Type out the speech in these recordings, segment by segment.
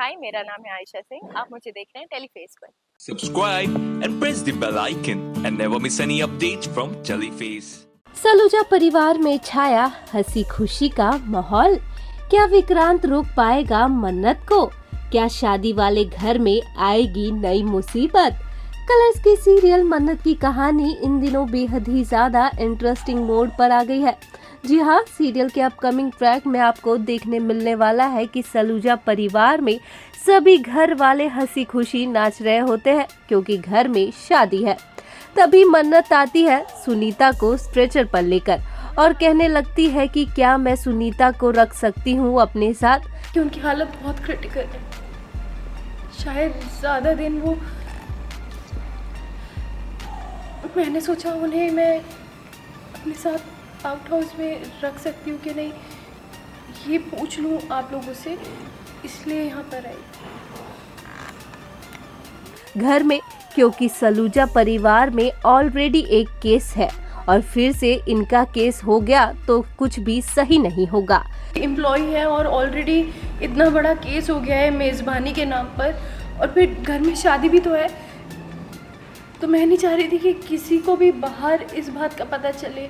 हाय, मेरा नाम है आयशा सिंह। आप मुझे देख रहे हैं टेलीफेस पर। Subscribe and press the bell icon and never miss any updates from Teleface. Saluja परिवार में छाया हंसी खुशी का माहौल। क्या विक्रांत रोक पाएगा मन्नत को? क्या शादी वाले घर में आएगी नई मुसीबत? कलर्स की सीरियल मन्नत की कहानी इन दिनों बेहद ही ज्यादा इंटरेस्टिंग मोड पर आ गई है। जी हाँ, सीरियल के अपकमिंग ट्रैक में आपको देखने मिलने वाला है कि सलूजा परिवार में सभी घर वाले हंसी खुशी नाच रहे होते हैं क्योंकि घर में शादी है। तभी मन्नत आती है सुनीता को स्ट्रेचर पर लेकर और कहने लगती है कि क्या मैं सुनीता को रख सकती हूँ अपने साथ, कि उनकी हालत बहुत क्रिटिकल है। शायद ज़्यादा दिन वो, मैंने सोचा उन्हें मैं अपने साथ आउट हाउस में रख सकती हूँ कि नहीं, ये पूछ लूँ आप लोगों से, इसलिए यहाँ पर आई। घर में क्योंकि सलूजा परिवार में ऑलरेडी एक केस है और फिर से इनका केस हो गया तो कुछ भी सही नहीं होगा। एम्प्लॉय है और ऑलरेडी इतना बड़ा केस हो गया है मेज़बानी के नाम पर, और फिर घर में शादी भी तो है। तो मैं नहीं चाह रही थी कि किसी को भी बाहर इस बात का पता चले,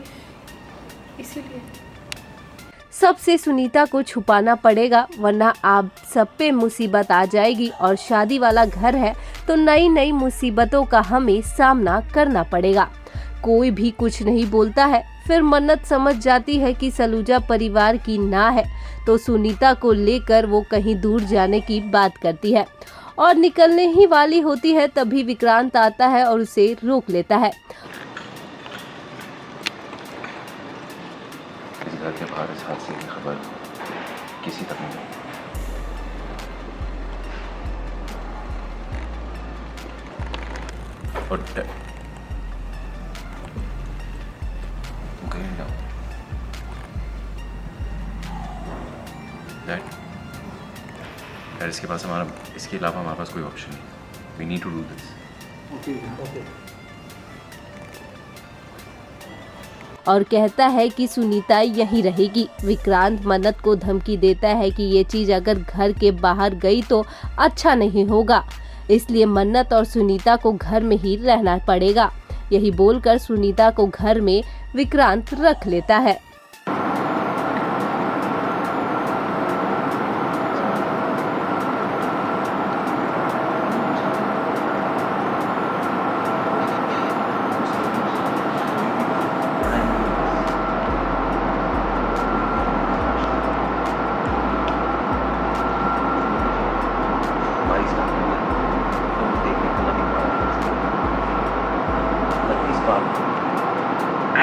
इसीलिए सबसे सुनीता को छुपाना पड़ेगा, वरना आप सब पे मुसीबत आ जाएगी और शादी वाला घर है तो नई नई मुसीबतों का हमें सामना करना पड़ेगा। कोई भी कुछ नहीं बोलता है। फिर मन्नत समझ जाती है कि सलूजा परिवार की ना है तो सुनीता को लेकर वो कहीं दूर जाने की बात करती है और निकलने ही वाली होती है। तभी विक्रांत आता है और उसे रोक लेता है। इस घर के बाहर इस हादसे की खबर किसी तक नहीं। और तुम कहीं नहीं जाओ। डैड, इसके पास इसके अलावा हमारे पास कोई ऑप्शन नहीं। We need to do this. और कहता है कि सुनीता यही रहेगी। विक्रांत मन्नत को धमकी देता है कि ये चीज अगर घर के बाहर गई तो अच्छा नहीं होगा, इसलिए मन्नत और सुनीता को घर में ही रहना पड़ेगा। यही बोलकर सुनीता को घर में विक्रांत रख लेता है।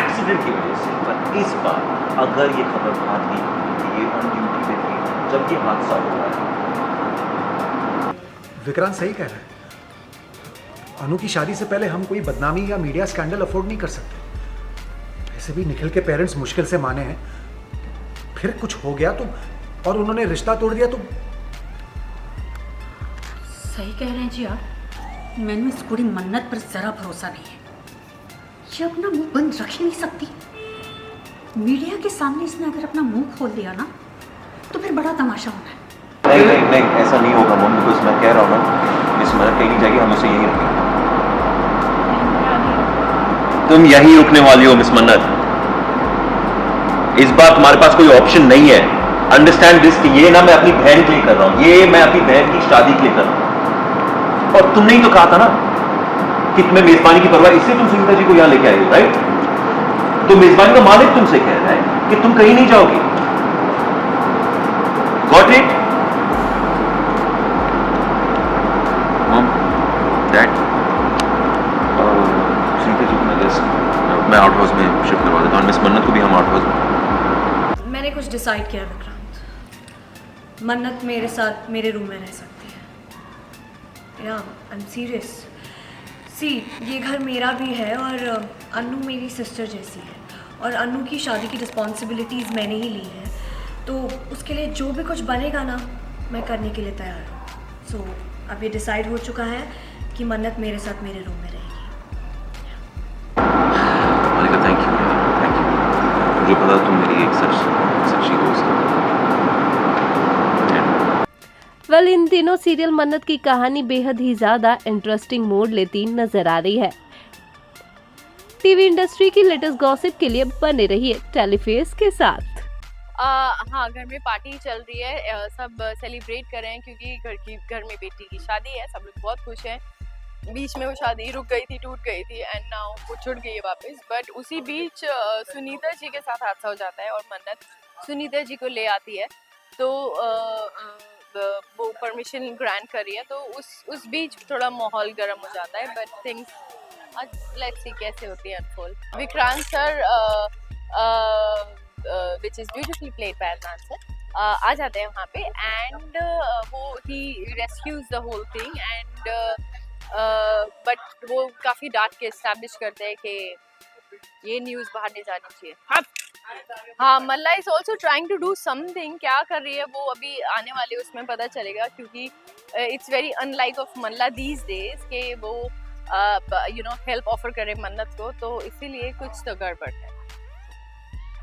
एक्सीडेंट की वजह से, पर इस बार अगर ये खबर बाहर नहीं होती, ये ऑन ड्यूटी पे थी जब ये हादसा हुआ है। विक्रांत सही कह रहा है। अनु की शादी से पहले हम कोई बदनामी या मीडिया स्कैंडल अफोर्ड नहीं कर सकते। ऐसे भी निखिल के पेरेंट्स मुश्किल से माने हैं, फिर कुछ हो गया तो और उन्होंने रिश्ता तोड़ दिया तो। सही कह रहे हैं जी आप। मैंने इस पूरी मन्नत पर जरा भरोसा नहीं है। ये अपना मुंह बंद रख ही नहीं सकती। मीडिया के सामने इसने अगर अपना मुंह खोल दिया ना तो फिर बड़ा तमाशा होना है। नहीं नहीं नहीं, ऐसा नहीं होगा मम्मी, बिकॉज मैं कह रहा हूँ ना, मिस मन्नत कहीं नहीं जाएगी, हम उसे यहीं रखेंगे। तुम यहीं रुकने वाली हो मिस मन्नत। इस बार तुम्हारे पास कोई ऑप्शन नहीं है। अंडरस्टैंड दिस कि ये ना मैं अपनी बहन के लिए कर रहा हूँ, ये मैं अपनी बहन की शादी के लिए कर रहा हूँ। और तुमने ही तो कहा था ना कि तुम्हें मेजबानी की परवाह, इससे तुम सुनीता जी को यहाँ लेके आए हो, राइट? तो मेजबानी का मालिक तुमसे कह रहा है कि तुम कहीं नहीं जाओगी। Got it? Mom, dad, Sunita ji को मैं आउट हाउस में शिफ्ट करवा देता हूँ। मिस मन्नत को भी हम आउट हाउस में। मैंने कुछ डिसाइड किया विक्रांत। मन्नत मेरे साथ मेरे रूम में रह सकती है। या आई एम सीरियस। सी, ये घर मेरा भी है और अनु मेरी सिस्टर जैसी है और अनु की शादी की रिस्पॉन्सिबिलिटीज़ मैंने ही ली है, तो उसके लिए जो भी कुछ बनेगा ना मैं करने के लिए तैयार हूँ। सो अब ये डिसाइड हो चुका है कि मन्नत मेरे साथ मेरे रूम में रहेगी। मालिका, थैंक यू। मुझे पता तुम मेरी एक सच्ची दोस्त हो। वेल इन दिनों सीरियल मन्नत की कहानी बेहद ही ज्यादा इंटरेस्टिंग मोड़ लेती नजर आ रही है। टीवी इंडस्ट्री की लेटेस्ट गॉसिप के लिए बने रहिए टेलीफेस के साथ। हाँ, घर में पार्टी चल रही है, सब सेलिब्रेट कर रहे हैं क्योंकि घर में बेटी की शादी है, सब लोग बहुत खुश हैं। बीच में वो शादी रुक गई थी, टूट गई थी एंड नाउ वो छुट गई है वापस। बट उसी बीच सुनीता जी के साथ हादसा हो जाता है और मन्नत सुनीता जी को ले आती है, तो वो परमिशन ग्रांट कर रही है, तो उस बीच थोड़ा माहौल गर्म हो जाता है। बट थिंग्स लेट्स सी कैसे होती है unfold. Vikrant sir which is beautifully played by Adnan sir, आ जाते हैं वहाँ पे एंड वो he rescues the whole thing and but वो काफ़ी डांट के एस्टैब्लिश करते हैं कि ये न्यूज़ बाहर नहीं जानी चाहिए। हाँ, Malla is also trying to do something, क्या कर रही है वो अभी आने वाले उसमें पता चलेगा, क्योंकि it's very unlike of Malla these days के वो हेल्प ऑफर करे मन्नत को, तो इसीलिए कुछ तो गड़बड़ है।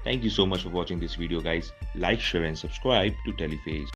Thank you so much for watching this video, guys. Like, share and subscribe to Teleface.